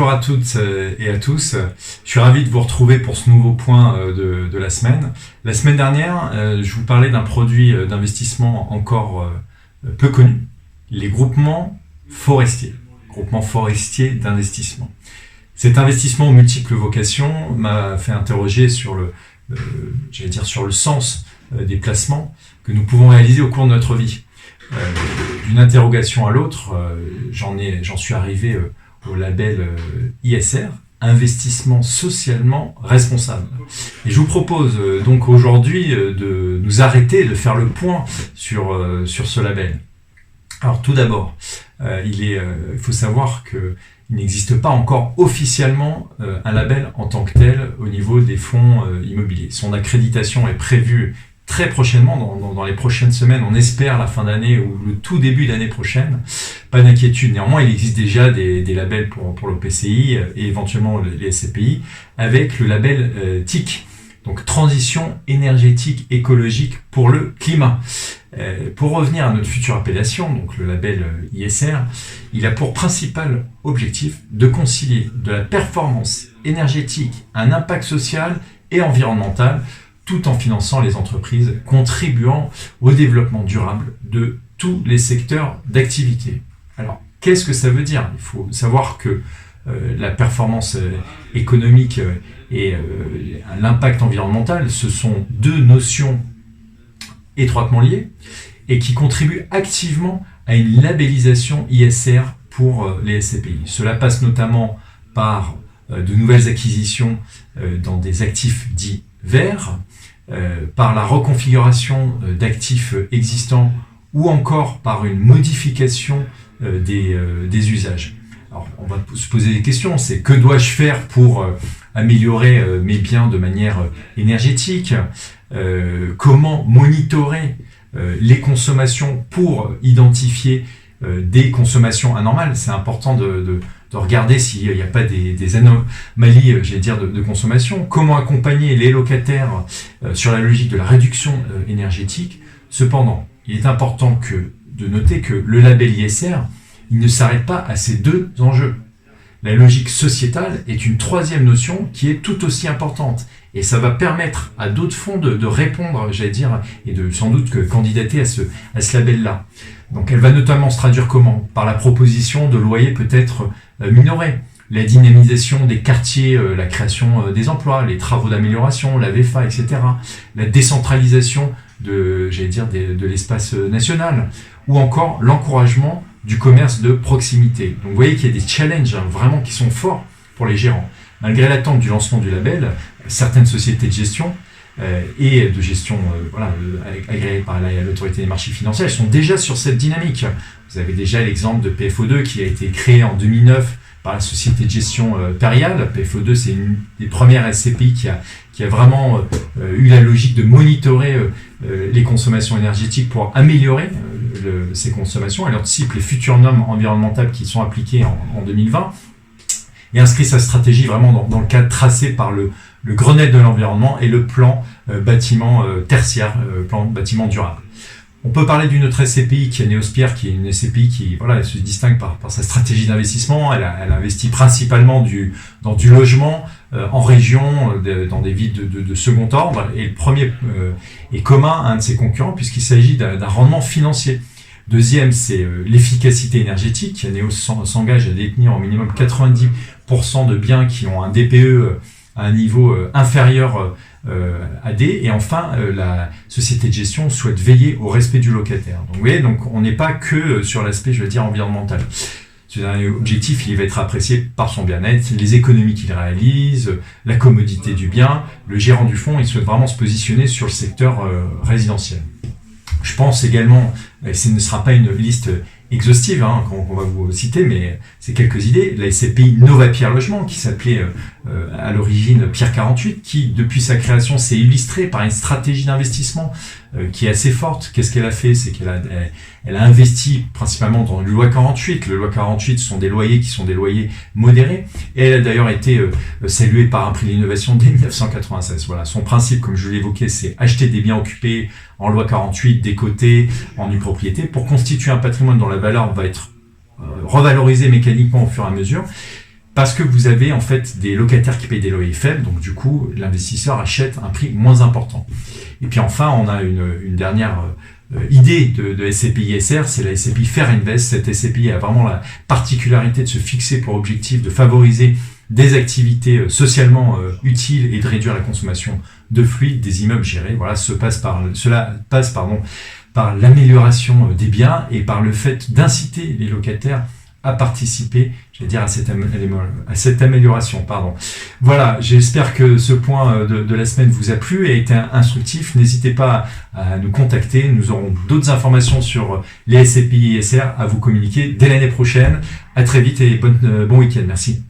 bonjour à toutes et à tous. Je suis ravi de vous retrouver pour ce nouveau point de la semaine. La semaine dernière, je vous parlais d'un produit d'investissement encore peu connu, les groupements forestiers d'investissement. Cet investissement aux multiples vocations m'a fait interroger sur le sens des placements que nous pouvons réaliser au cours de notre vie. D'une interrogation à l'autre, j'en suis arrivé au label ISR, investissement socialement responsable. Et je vous propose donc aujourd'hui de nous arrêter, de faire le point sur ce label. Alors tout d'abord, il faut savoir qu'il n'existe pas encore officiellement un label en tant que tel au niveau des fonds immobiliers. Son accréditation est prévue très prochainement, dans les prochaines semaines, on espère la fin d'année ou le tout début d'année prochaine. Pas d'inquiétude, néanmoins il existe déjà des labels pour le PCI et éventuellement les SCPI avec le label TIC, donc Transition énergétique écologique pour le climat. Pour revenir à notre future appellation, donc le label ISR, il a pour principal objectif de concilier de la performance énergétique, un impact social et environnemental, tout en finançant les entreprises contribuant au développement durable de tous les secteurs d'activité. Alors, qu'est-ce que ça veut dire ? Il faut savoir que la performance économique et l'impact environnemental, ce sont deux notions étroitement liées et qui contribuent activement à une labellisation ISR pour les SCPI. Cela passe notamment par de nouvelles acquisitions dans des actifs dits verts, par la reconfiguration d'actifs existants ou encore par une modification des usages. Alors, on va se poser des questions, c'est que dois-je faire pour améliorer mes biens de manière énergétique ? Comment monitorer les consommations pour identifier des consommations anormales ? C'est important de regarder s'il n'y a pas des anomalies, de consommation. Comment accompagner les locataires sur la logique de la réduction énergétique ? Cependant, il est important de noter que le label ISR, il ne s'arrête pas à ces deux enjeux. La logique sociétale est une troisième notion qui est tout aussi importante. Et ça va permettre à d'autres fonds de répondre, et de sans doute candidater à ce label-là. Donc elle va notamment se traduire comment ? Par la proposition de loyers peut-être minorés, la dynamisation des quartiers, la création des emplois, les travaux d'amélioration, la VFA, etc. La décentralisation de l'espace national, ou encore l'encouragement du commerce de proximité. Donc vous voyez qu'il y a des challenges vraiment qui sont forts pour les gérants. Malgré l'attente du lancement du label, certaines sociétés de gestion et de gestion agréées par l'autorité des marchés financiers, elles sont déjà sur cette dynamique. Vous avez déjà l'exemple de PFO2 qui a été créé en 2009 par la société de gestion Perial. PFO2, c'est une des premières SCPI qui a vraiment eu la logique de monitorer les consommations énergétiques pour améliorer ces consommations. Elle anticipe les futures normes environnementales qui sont appliquées en 2020 et inscrit sa stratégie vraiment dans le cadre tracé par le Grenelle de l'environnement et le plan bâtiment tertiaire, plan bâtiment durable. On peut parler d'une autre SCPI qui est Neospierre, qui est une SCPI qui elle se distingue par sa stratégie d'investissement. Elle investit principalement dans du logement en région, dans des villes de second ordre. Et le premier est commun à un de ses concurrents puisqu'il s'agit d'un rendement financier. Deuxième, c'est l'efficacité énergétique. Neos s'engage à détenir au minimum 90% de biens qui ont un DPE à un niveau inférieur à D. Et enfin, la société de gestion souhaite veiller au respect du locataire. Donc, vous voyez, on n'est pas que sur l'aspect, environnemental. Ce dernier objectif, il va être apprécié par son bien-être, les économies qu'il réalise, la commodité du bien. Le gérant du fonds, il souhaite vraiment se positionner sur le secteur résidentiel. Je pense également, et ce ne sera pas une liste exhaustive qu'on va vous citer, mais c'est quelques idées. La SCPI Nova Pierre Logement, qui s'appelait à l'origine Pierre 48, qui depuis sa création s'est illustrée par une stratégie d'investissement qui est assez forte. Qu'est-ce qu'elle a fait ? C'est qu'elle a investi principalement dans le loi 48. Le loi 48 sont des loyers qui sont des loyers modérés. Et elle a d'ailleurs été saluée par un prix de l'innovation dès 1996. Voilà, son principe, comme je l'évoquais, c'est acheter des biens occupés en loi 48, décotés en nue propriété, pour constituer un patrimoine dont la valeur va être revalorisée mécaniquement au fur et à mesure. parce que vous avez en fait des locataires qui payent des loyers faibles, donc du coup l'investisseur achète un prix moins important. Et puis enfin on a une dernière idée de SCPI ISR, c'est la SCPI Fair Invest. Cette SCPI a vraiment la particularité de se fixer pour objectif de favoriser des activités socialement utiles et de réduire la consommation de fluide des immeubles gérés. Voilà, cela passe par l'amélioration des biens et par le fait d'inciter les locataires à participer, à cette amélioration. Voilà, j'espère que ce point de la semaine vous a plu et a été instructif. N'hésitez pas à nous contacter. Nous aurons d'autres informations sur les SCPI ISR à vous communiquer dès l'année prochaine. À très vite et bon week-end. Merci.